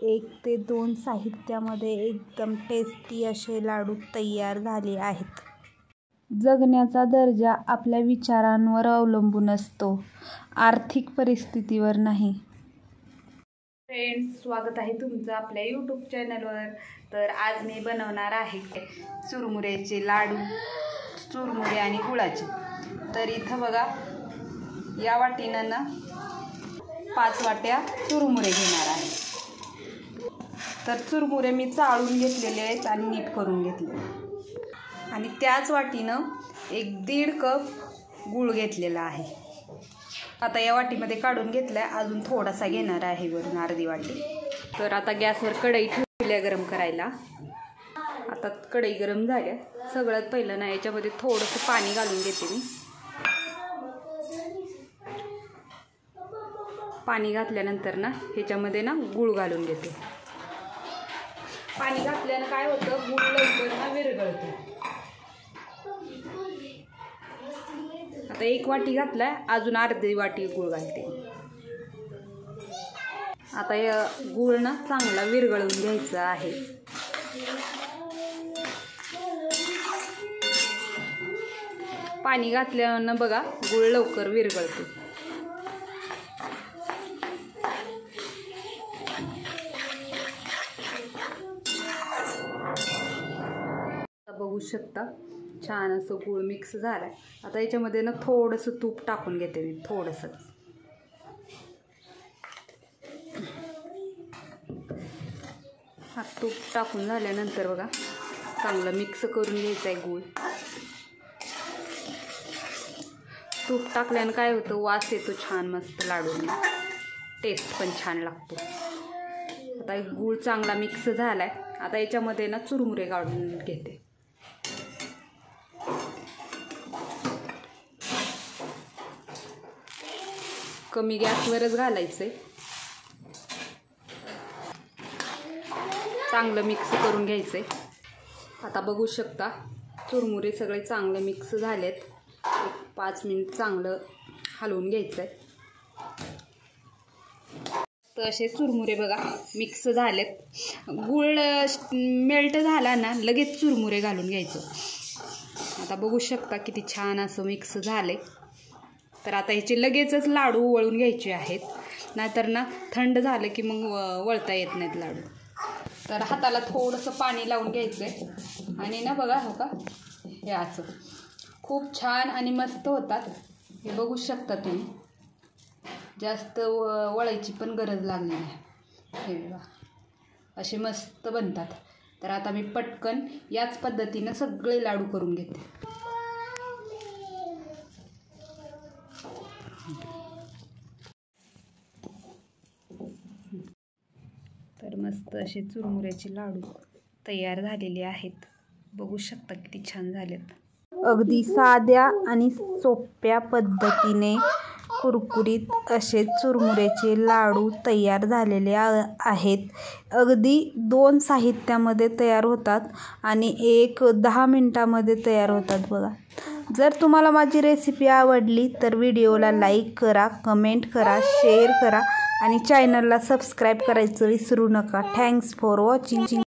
1 ते 2 साहित्यामध्ये एकदम टेस्टी असे लाडू तयार झाले आहेत। जगण्याचा दर्जा आपल्या विचारांवर अवलंबून असतो, आर्थिक परिस्थितीवर नाही। फ्रेंड्स, स्वागत आहे तुमचं आपल्या यूट्यूब चॅनलवर। तर आज मी बनवणार आहे चुरमुऱ्याचे लाडू, चुरमुरे आणि गुळाचे। तर इथं बघा, या वाटीनं ना 5 वाट्या चुरमुरे घेणार आहे। तर चुरमुरे मी चाळून घेतलेले आहेत आणि नीट करून घेतले, आणि त्याच वाटीनं 1-1.5 कप गूळ घेतलेला आहे। आता या वाटीमध्ये काढून घेतलाय, अजून थोडासा घेणार आहे वरून अर्धी वाटी। तर आता गॅसवर कढई ठेवली आहे गरम करायला। आता कढई गरम झाल्या, सगळ्यात पहिलं ना याच्यामध्ये थोडंसं पाणी घालून घेते मी। पाणी घातल्यानंतर ना ह्याच्यामध्ये ना गूळ घालून घेते। पाणी घातल्यानं काय होतं, गूळ लवकर ना विरघळतो। आता 1 वाटी घातलाय, अजून अर्धी वाटी गूळ घालते। आता या गूळ ना चांगला विरघळून घ्यायचा आहे। पाणी घातल्यानं बघा गूळ लवकर विरघळतो। बघू शकता, छान असं गूळ मिक्स झालाय। आता याच्यामध्ये ना थोडंसं तूप टाकून घेते मी, थोडंसं। हा तूप टाकून झाल्यानंतर बघा चांगलं मिक्स करून घ्यायचं आहे गूळ। तूप टाकल्यानं काय होतं, वास येतो छान मस्त लाडूंना, टेस्ट पण छान लागतो। आता गूळ चांगला मिक्स झालाय। आता याच्यामध्ये ना चुरमुरे काढून घेते। कमी गॅसवरच घालायचंय, चांगलं मिक्स करून घ्यायचंय। आता बघू शकता, चुरमुरे सगळे चांगले मिक्स झालेत। 5 मिनिट चांगलं हलवून घ्यायचंय। तर असे चुरमुरे बघा मिक्स झालेत। गूळ मेल्ट झाला ना लगेच चुरमुरे घालून घ्यायचं। आता बघू शकता किती छान असं मिक्स झाले। तर आता ह्याचे लगेचच लाडू वळून घ्यायचे आहेत, नाहीतर ना थंड झालं की मग वळता येत नाहीत लाडू। तर हाताला थोडंसं पाणी लावून घ्यायचं आहे, आणि ना बघा हो का, हे असं खूप छान आणि मस्त होतात। हे बघू शकता तुम्ही, जास्त वळायची पण गरज लागली नाही। हे बघा असे मस्त बनतात। तर आता मी पटकन याच पद्धतीनं सगळे लाडू करून घेते। तर मस्त असे चुरमुऱ्याचे लाडू तयार झालेले आहेत। बघू शकता किती छान झालेत। अगदी साध्या आणि सोप्या पद्धतीने कुरकुरीत असे चुरमुऱ्याचे लाडू तयार झालेले आहेत। अगदी 2 साहित्यामध्ये तयार होतात आणि 1-10 मिनिटामध्ये तयार होतात बघा। जर तुम्हाला माझी रेसिपी आवडली तर व्हिडिओला लाईक करा, कमेंट करा, शेअर करा आणि चॅनलला सबस्क्राईब करायचं विसरू नका। Thanks for watching.